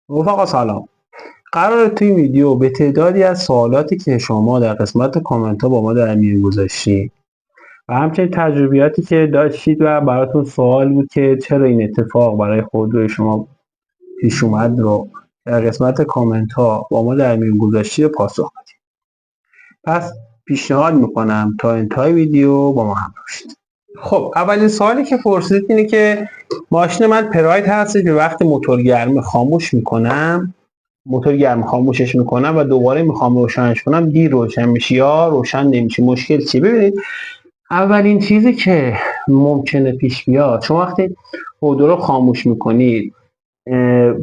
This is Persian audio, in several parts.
رفقا سلام. قراره توی ویدیو به تعدادی از سوالاتی که شما در قسمت کامنت ها با ما در میون گذاشتید و همچنین تجربیاتی که داشتید و براتون سوال بود که چرا این اتفاق برای خودروی شما پیش اومد رو در قسمت کامنت ها با ما در میون گذاشتید و پاسخ بدید. پس پیشنهاد میکنم تا انتهای ویدیو با ما همراه باشید. خب اولین سوالی که پرسیدید اینه که ماشین من پراید هست که وقتی موتور گرم خاموش میکنم موتور گرم خاموشش میکنم و دوباره میخوام روشنش کنم دیر روشن میشه یا روشن نمیشه. مشکل چیه؟ ببینید، اولین چیزی که ممکنه پیش بیاد، شما وقتی خودرو رو خاموش میکنید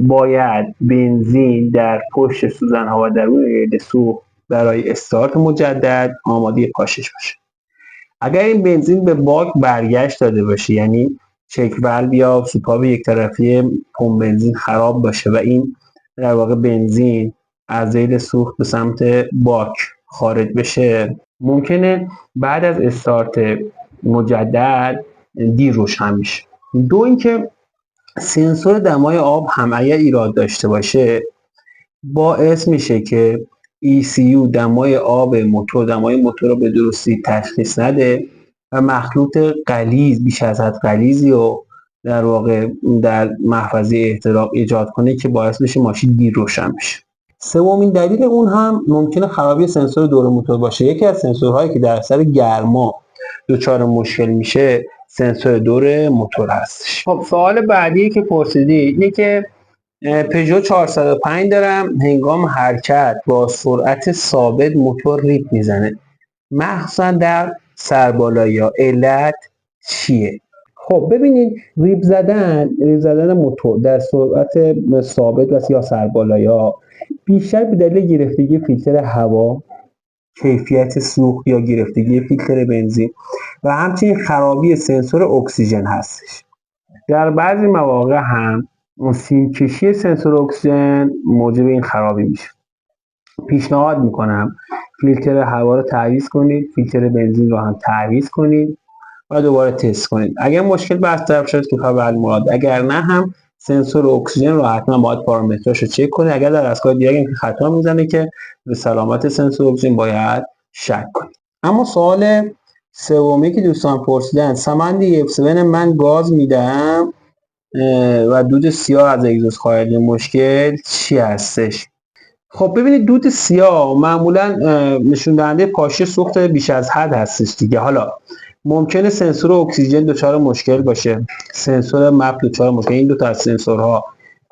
باید بنزین در پشت سوزن ها و در روی سوخت برای استارت مجدد آماده پاشش باشه. اگر این بنزین به باک برگشت داده باشه، یعنی چک والو یا سوپاپ یک طرفی پمپ بنزین خراب باشه و این در واقع بنزین از زیر سوخت به سمت باک خارج بشه، ممکنه بعد از استارت مجدد دیر روشن میشه. دو اینکه سنسور دمای آب هم اگر ایراد داشته باشه باعث میشه که ECU دمای موتور رو به درستی تشخیص نده و مخلوط غلیظ بیش از حد غلیظی رو در واقع در محفظه احتراق ایجاد کنه که باعث بشه ماشین دیر روشن بشه. سومین دلیل اون هم ممکنه خرابی سنسور دور موتور باشه. یکی از سنسورهایی که در اثر گرما دچار مشکل میشه سنسور دور موتور هستش. خب سوال بعدی که پرسیدی اینه که پژو 405 دارم، هنگام حرکت با سرعت ثابت موتور ریپ میزنه، مخصوصا در سربالایی ها. علت چیه؟ خب ببینید، ریپ زدن موتور در سرعت ثابت و یا سربالایی ها بیشتر به دلیل گرفتگی فیلتر هوا، کیفیت سوخت یا گرفتگی فیلتر بنزین و همچنین خرابی سنسور اکسیژن هستش. در بعضی مواقع هم سیمکشی سنسور اکسیژن موجب این خرابی میشه. پیشنهاد میکنم فیلتر هوا رو تعویض کنید، فیلتر بنزین رو هم تعویض کنید و دوباره تست کنید. اگر مشکل برطرف شد که فبل مراد، اگر نه هم سنسور اکسیژن رو حتما باید پارامتراش رو چک کنید. اگر در دستگاه دیگه که خطا میزنه که به سلامت سنسور اکسیژن باید شک کنید. اما سوال سومی که دوستان پرسیدن، سمند F7 من گاز میدم و دود سیاه از اگزوز خارج، مشکل چی هستش؟ خب ببینید، دود سیاه معمولا نشون دهنده پاشی سوخت بیش از حد هستش دیگه. حالا ممکنه سنسور اکسیژن دچار مشکل باشه، سنسور مپ دچار مشکل. این دو تا از سنسورها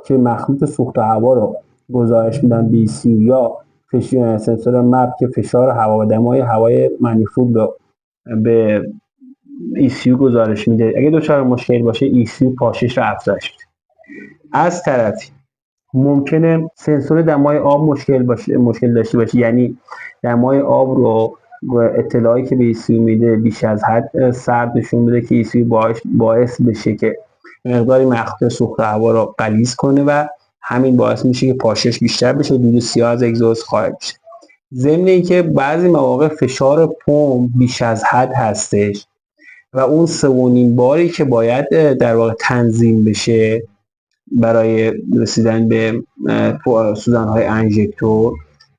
که مخلوط سوخت و هوا رو گزارش میدن به ECU یا سنسور مپ که فشار هوا و دمای هوای منیفولد رو به ECU گزارش میده، اگه دچار مشکل باشه ECU پاشش رو افزایش میده. از طرفی ممکنه سنسور دمای آب مشکل داشته باشه، یعنی دمای آب رو اطلاعی که به ECU میده بیش از حد سرد نشون بده که ECU باعث بشه که مقداری مخلوط سوخت هوا رو غلیظ کنه و همین باعث میشه که پاشش بیشتر بشه و دود سیاه از اگزوز خارج بشه. ضمن اینکه بعضی مواقع فشار پمپ بیش از حد هستش و اون 3.5 باری که باید در واقع تنظیم بشه برای رسیدن به سوزن‌های انژکتور،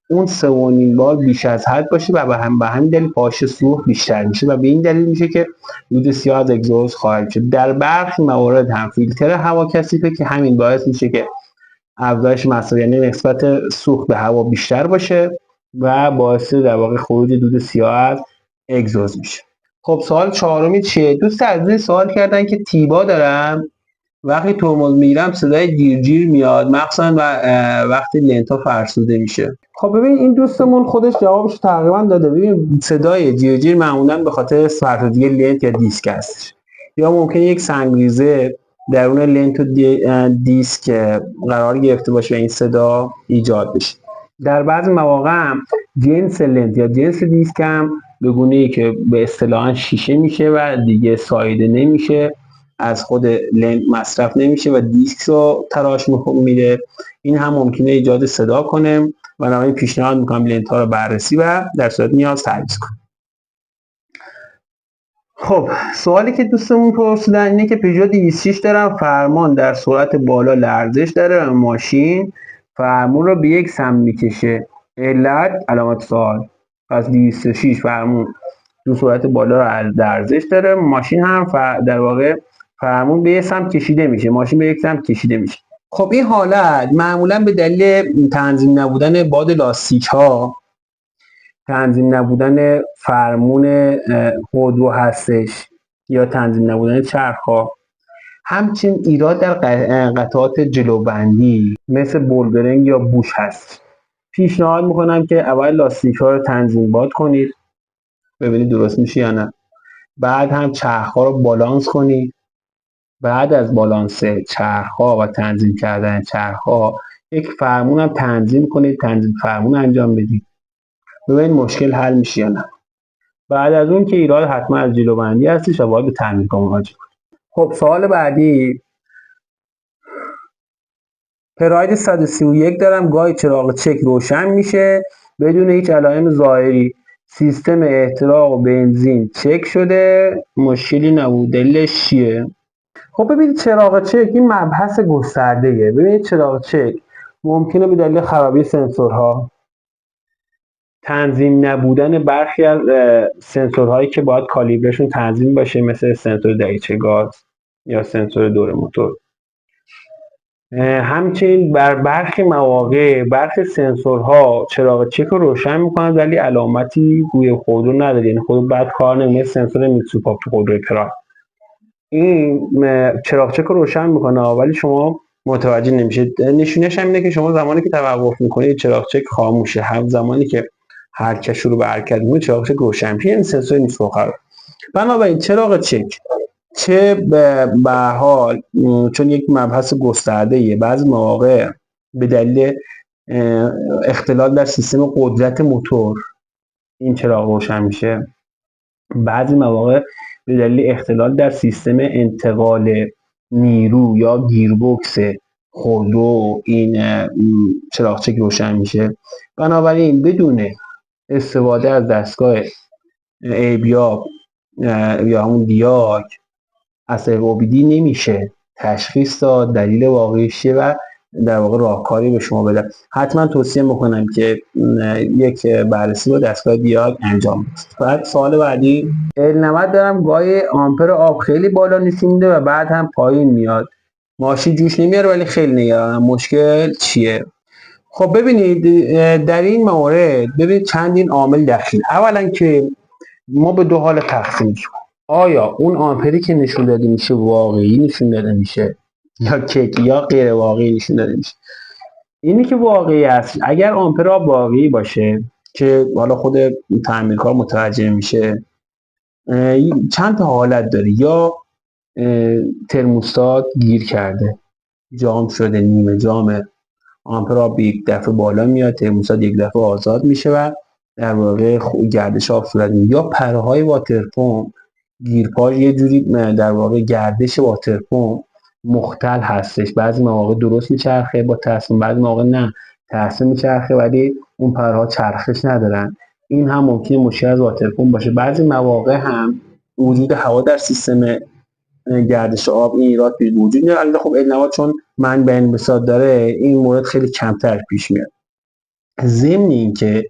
اون 3.5 بار بیش از حد باشه و به همین دلیل پاش سوخت بیشتر میشه و به این دلیل میشه که دود سیاه از اگزوز خارج شه. در برخی موارد هم فیلتر هوا کثیفه که همین باعث میشه که افزایش مصرف، یعنی نسبت سوخت به هوا بیشتر باشه و باعث در واقع خروج دود سیاه از اگزوز میشه. خب سوال چهارمی چیه؟ دوست عزیز سوال کردن که تیبا دارم، وقتی ترمز میگیرم صدای جیر میاد، مخصوصا وقتی لنتا فرسوده میشه. خب ببین، این دوستمون خودش جوابش تقریبا داده. ببین، صدای جیر معمولا به خاطر فرسودگی لنت یا دیسک هستش، یا ممکنه یک سنگریزه درون لنت و دیسک قرار گرفته باشه و این صدا ایجاد بشه. در بعضی مواقع هم جنس لنت یا جنس دیسک هم به گونه‌ای که به اصطلاح شیشه میشه و دیگه ساییده نمیشه، از خود لنت مصرف نمیشه و دیسک رو تراش میده. این هم ممکنه ایجاد صدا کنه. بنابراین پیشنهاد میکنم لنت ها رو بررسی و در صورت نیاز تعویض کنیم. خب سوالی که دوستمون پرسیدن اینه که پژو 206 دارم، فرمان در سرعت بالا لرزش داره و ماشین فرمون رو به یک سمت میکشه، علت علامت سوال. پس 206 فرمون دو سرعت بالا رو لرزش داره، ماشین هم در واقع فرمون به یک سمت کشیده میشه، ماشین به یک سمت کشیده میشه. خب این حالت معمولا به دلیل تنظیم نبودن باد لاستیک ها، تنظیم نبودن فرمون خودرو هستش یا تنظیم نبودن چرخ‌ها، همچنین ایراد در قطعات جلوبندی مثل بولبرینگ یا بوش هست. پیشنهاد میکنم که اول لاستیک ها رو تنظیم باد کنید ببینید درست میشه یا نه، بعد هم چرخ‌ها رو بالانس کنید، بعد از بالانس چرخ‌ها و تنظیم کردن چرخ‌ها یک فرمون هم تنظیم کنید، تنظیم فرمون انجام بدید ببینید مشکل حل میشه یا نه. بعد از اون که ایراد حتما از جلوبندی هستش و باید به تعمیر مراجعه کنید. خب سوال بعدی، پراید 131 دارم، گاهی چراغ چک روشن میشه بدون هیچ علائم ظاهری، سیستم احتراق و بنزین چک شده مشکلی نبود، دلیلش چیه؟ خب ببینید چراغ چک این مبحث گسترده‌ایه. ببینید چراغ چک ممکنه به دلیل خرابی سنسورها، تنظیم نبودن برخی از سنسورهایی که باید کالیبرشون تنظیم باشه مثل سنسور دریچه گاز یا سنسور دور موتور، همچنین بر برخی مواقع برخی سنسورها چراغ چک رو روشن میکنن ولی علامتی روی خودرو نداره، یعنی خودرو بعد کار نمیکنه، سنسور میتسوپاپ تو خودرو کرا این چراغ چک رو روشن میکنه ولی شما متوجه نمیشید. نشونش هم اینه که شما زمانی که توقف میکنید چراغ چک خاموشه، هم زمانی که حرکت شروع به حرکت میکنه چراغ چک روشن میشه، این سنسور میتسوپاپ. بنابراین چراغ چک چه به حال چون یک مبحث گسترده‌ایه، بعضی مواقع به دلیل اختلال در سیستم قدرت موتور این چراغ روشن میشه، بعضی مواقع به دلیل اختلال در سیستم انتقال نیرو یا گیربکس خودرو این چراغچک روشن میشه. بنابراین بدون استفاده از دستگاه عیبیاب یا همون دیاگ اثر اوبیدی نمیشه تشخیص داد دلیل واقعیش چیه و در واقع راهکاری به شما بده. حتما توصیه میکنم که یک بررسی با دستگاه دیاگ انجام بدید. بعد سوال بعدی، L90 دارم، گاهی آمپر آب خیلی بالا نشون میده و بعد هم پایین میاد، ماشین جوش نمیاره ولی خیلی نگرانم، مشکل چیه؟ خب ببینید در این مورد ببینید چندین عامل دخیل. اولا که ما به دو حال تقسیم میشیم، آیا اون آمپری که نشون داده میشه واقعی نشون داده میشه یا کیک یا غیر واقعی نشون داده میشه. اینی که واقعی است، اگر آمپر آب واقعی باشه که حالا خود تعمیرکار متوجه میشه، چند تا حالت داره، یا ترموستات گیر کرده، جام شده، نیمه جامه، آمپر آب یک دفعه بالا میاد، ترموستات یک دفعه آزاد میشه و در واقع گردش آب صورت میگیره، یا پره های واتر پمپ گیرپاش یه جوری در واقع گردش واتر پمپ مختل هستش، بعضی مواقع درست میچرخه با تصمیم، بعضی مواقع نه تصمیم میچرخه ولی اون پره ها چرخش ندارن، این هم ممکنه مشکل از واتر پمپ باشه. بعضی مواقع هم وجود هوا در سیستم گردش آب این ایراد وجود داره، البته خب L90 چون منبع انبساط داره این مورد خیلی کمتر پیش میاد. ضمن اینکه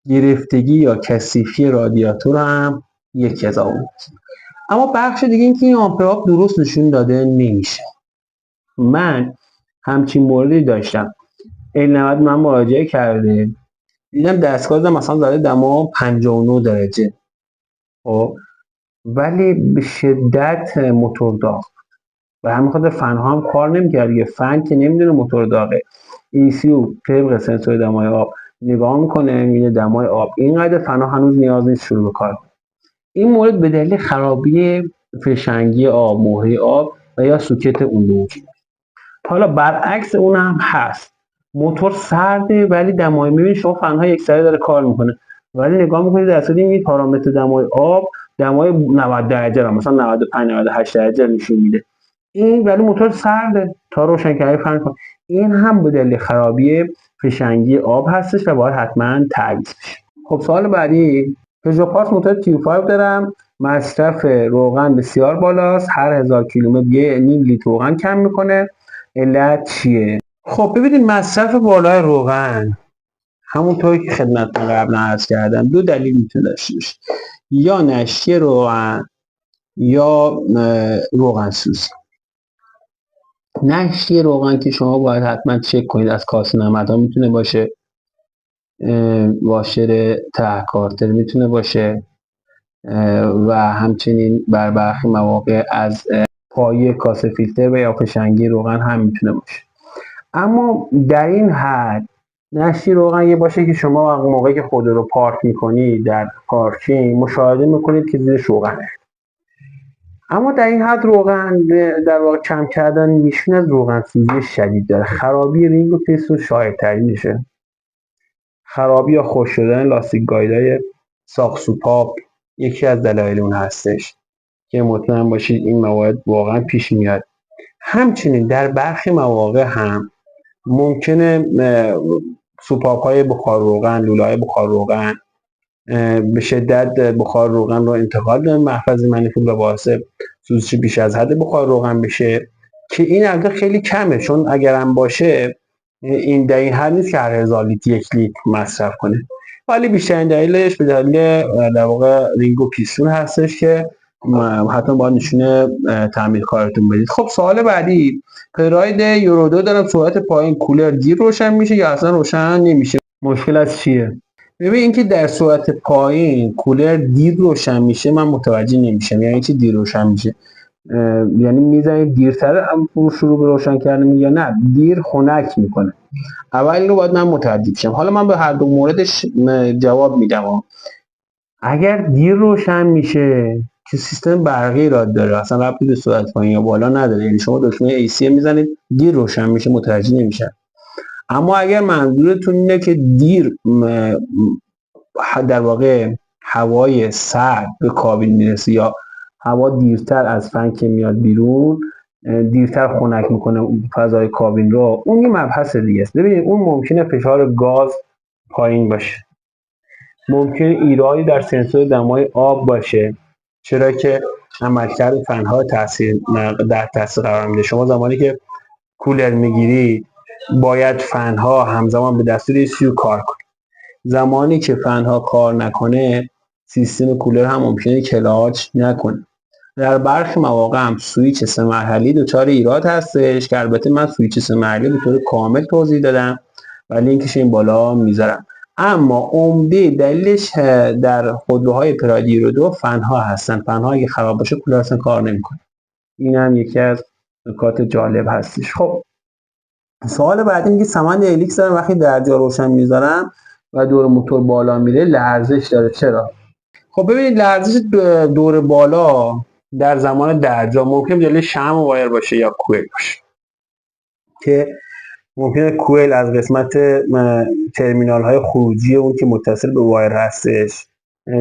گرفتگی یا کثیفی رادیاتور هم یکی از عوامل است. اما بخش دیگه این که این آمپر آب درست نشون داده نمیشه. من همچین موردی داشتم، L90 من مراجعه کرده دیدم دستگاه مثلا داره دما 59 درجه، خب ولی به شدت موتور داغ و همین خاطر فن ها هم کار نمی‌کرد. یه فن که نمیدونه موتور داغه، ECU طبق سنسور دمای آب نگاه میکنه میبینه دمای آب اینقدر، فن ها هنوز نیاز نیست شروع به کار. این مورد به دلیل خرابی فشنگی آب، مهره آب و یا سوکت اون. حالا برعکس اون هم هست، موتور سرده ولی دمای، میبینید شما فن ها یک سره داره کار میکنه ولی نگاه میکنید در اصل این پارامتر دمای آب دمای 90 درجه رو مثلا 95 98 درجه نشون میده، این ولی موتور سرده تا روشنگری فن کن. این هم به دلیل خرابی فشنگی آب هستش و باید حتما تعویض بشه. خب سوال بعدی، پژو پارس موتور Q5 دارم، مصرف روغن بسیار بالاست، هر 1000 کیلومتر یه نیم لیتر روغن کم میکنه. علت چیه؟ خب ببینید مصرف بالای روغن همونطوری که خدمتتون قبلا عرض کردم دو دلیل میتونه داشته باشه، یا نشتی روغن یا روغن سوزی. نشتی روغن که شما باید حتما چک کنید، از کاسه نمدها میتونه باشه، واشر تهکارتر میتونه باشه و همچنین بر برخی مواقع از پایه کاسه فیلتر و یا فشنگی روغن هم میتونه باشه. اما در این حد نشتی روغن یه باشه که شما موقعی که خود رو پارک میکنید در پارکینگ مشاهده میکنید که زیرش روغنه. اما در این حد روغن در واقع کم کردن میشون از روغن سوزی شدید داره. خرابی رینگ و پیستون شایع‌ترین میشه. خرابی یا خشک شدن لاستیک گایدهای ساق سوپاپ یکی از دلایل اون هستش که مطمئن باشید این موارد واقعا پیش میاد. همچنین در برخی مواقع هم ممکنه سوپاپ های بخار روغن، لوله های بخار روغن به شدت بخار روغن رو انتقال بدن محفظه منیفول و باعث سوزش بیش از حد بخار روغن بشه که این البته خیلی کمه، چون اگرم باشه این در این حد نیست که هر 1000 لیتر 1 لیتر مصرف کنه، ولی بیشترین دلیلش به دلیل در واقع رینگ و پیستون هستش که حتما باید نشونه تعمیرکارتون بدید. خب سوال بعدی، پراید یورو 2 دارم سرعت پایین کولر دیر روشن میشه یا اصلا روشن نمیشه، مشکل از چیه؟ ببین اینکه در سرعت پایین کولر دیر روشن میشه من متوجه نمیشم. یعنی چی دیر روشن میشه؟ یعنی میزنید دیرتر شروع به روشن کردن یا نه دیر خنک میکنه؟ اول اینو باید من متوجه شم. حالا من به هر دو موردش جواب میدم. اگر دیر روشن میشه که سیستم برقی ایراد داره، اصلا ربطی به سرعت پایین یا بالا نداره، یعنی شما دکمه AC میزنید دیر روشن میشه متوجه نمیشه. اما اگر منظورتون اینه که دیر در واقع هوای سرد به کابین میرسه یا هوا دیرتر از فن که میاد بیرون دیرتر خنک میکنه فضای کابین رو، اون یه مبحث دیگه است. ببینید اون ممکنه فشار گاز پایین باشه، ممکنه ایرادی در سنسور دمای آب باشه، چرا که عملکرد فنها در تاثیر قرار میده. شما زمانی که کولر میگیرید باید فنها همزمان به دستور ECU کار کنه. زمانی که فنها کار نکنه سیستم کولر هم ممکنه کلاچ نکنه. در برخی مواقع هم سویچ 3 مرحله‌ای دچار ایراد هستش که البته من سویچ 3 مرحله‌ای به طور کامل توضیح دادم و لینکش این بالا میذارم. اما عمده دلیلش در خودروهای پراید یورو 2 فنها هستن. فنها اگه خراب باشه کولر اصلا کار نمیکنه. این هم یکی از نکات جالب هستش. خب سوال بعدی میگه سمند الیکس دارم وقتی درجا روشن میذارم و دور موتور بالا میره لرزش داره، چرا؟ خب ببینید لرزش دور بالا در زمان درجا ممکن دلیل شمع وایر باشه یا کوئل باشه که ممکنه کوئل از قسمت ترمینال های خروجی اون که متصل به وایر هستش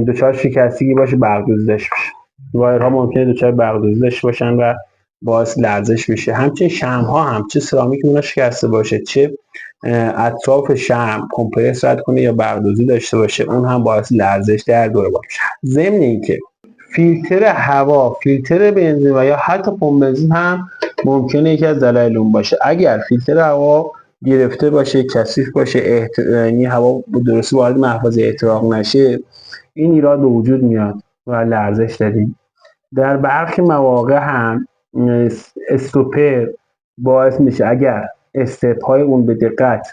دچار شکستگی باشه، برق‌دوزی داشته باشه. وایرها ممکنه دچار برق‌دوزی داشته باشن و باعث لرزش میشه. همچنین شمع ها هم چه سرامیک اونها شکسته باشه چه اطراف شمع کمپرس رد کنه یا برق‌دوزی داشته باشه اون هم باعث لرزش در دور بالا میشه. ضمن اینکه فیلتر هوا، فیلتر بنزین و یا حتی پمپ بنزین هم ممکنه یکی از دلایل اون باشه. اگر فیلتر هوا گرفته باشه، کثیف باشه، یعنی هوا درستی وارد محفظه احتراق نشه، این ایراد به وجود میاد و لرزش داریم. در برخی مواقع هم استوپر باعث میشه اگر استپ های اون به دقت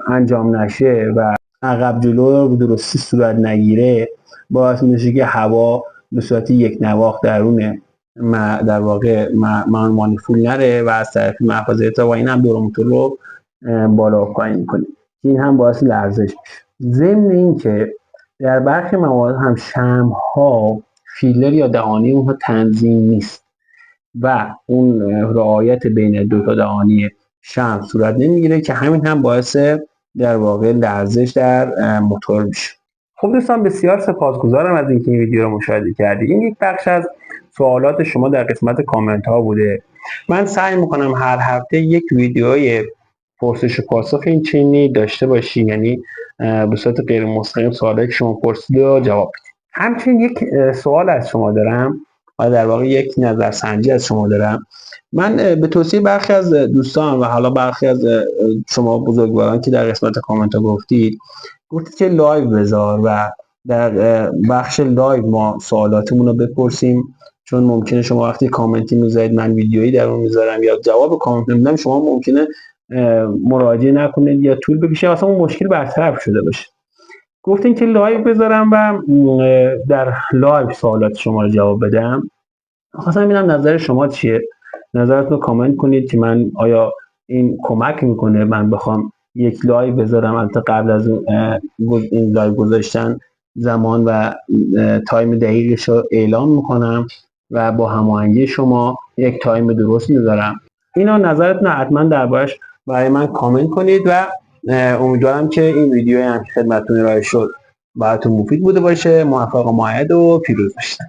انجام نشه و عقب جلو رو درستی صورت نگیره باعث میشه که هوا به صورت یک نواخت درون در واقع مانیفول نره و از طرف محفظه احتراق و این هم دور موتور رو بالا و پایین کنه. این هم باعث لرزش میشه. ضمن اینکه در برخی موارد هم شمع ها فیلر یا دهانی اونها تنظیم نیست و اون رعایت بین دو تا دهانی شمع صورت نمیگیره که همین هم باعث در واقع لرزش در موتور میشه. خب دوستان بسیار سپاسگزارم از اینکه این ویدیو رو مشاهده کردید. این یک بخش از سوالات شما در قسمت کامنت ها بوده. من سعی میکنم هر هفته یک ویدیوی پرسش و پاسخ این چنینی داشته باشیم، یعنی به صورت غیر مستقیم سوالی که شما پرسیدید رو جواب بدید. همچنین یک سوال از شما دارم و در واقع یک نظرسنجی از شما دارم. من به توصیه برخی از دوستان و حالا برخی از شما بزرگواران که در قسمت کامنت ها گفتید که لایو بذار و در بخش لایو ما سوالاتمون رو بپرسیم، چون ممکنه شما وقتی کامنتی میذارید من ویدیویی در اون میذارم یا جواب کامنت نمیدم، شما ممکنه مراجعه نکنید یا طول بکشه، اصلا اون مشکل برطرف شده باشه. گفتین که لایو بذارم و در لایو سوالات شما رو جواب بدم. خواستم ببینم نظر شما چیه، نظرتون رو کامنت کنید که من آیا این کمک میکنه من بخوام یک لایو بذارم. البته قبل از این لایو گذاشتن زمان و تایم دقیقش رو اعلام میکنم و با هماهنگی شما یک تایم درست میذارم. اینا نظرتون حتما دربارش برای من کامنت کنید و امیدوارم که این ویدیو هم خدمتتون ارائه شد براتون مفید بوده باشه. موفق و مؤید و پیروز باشید.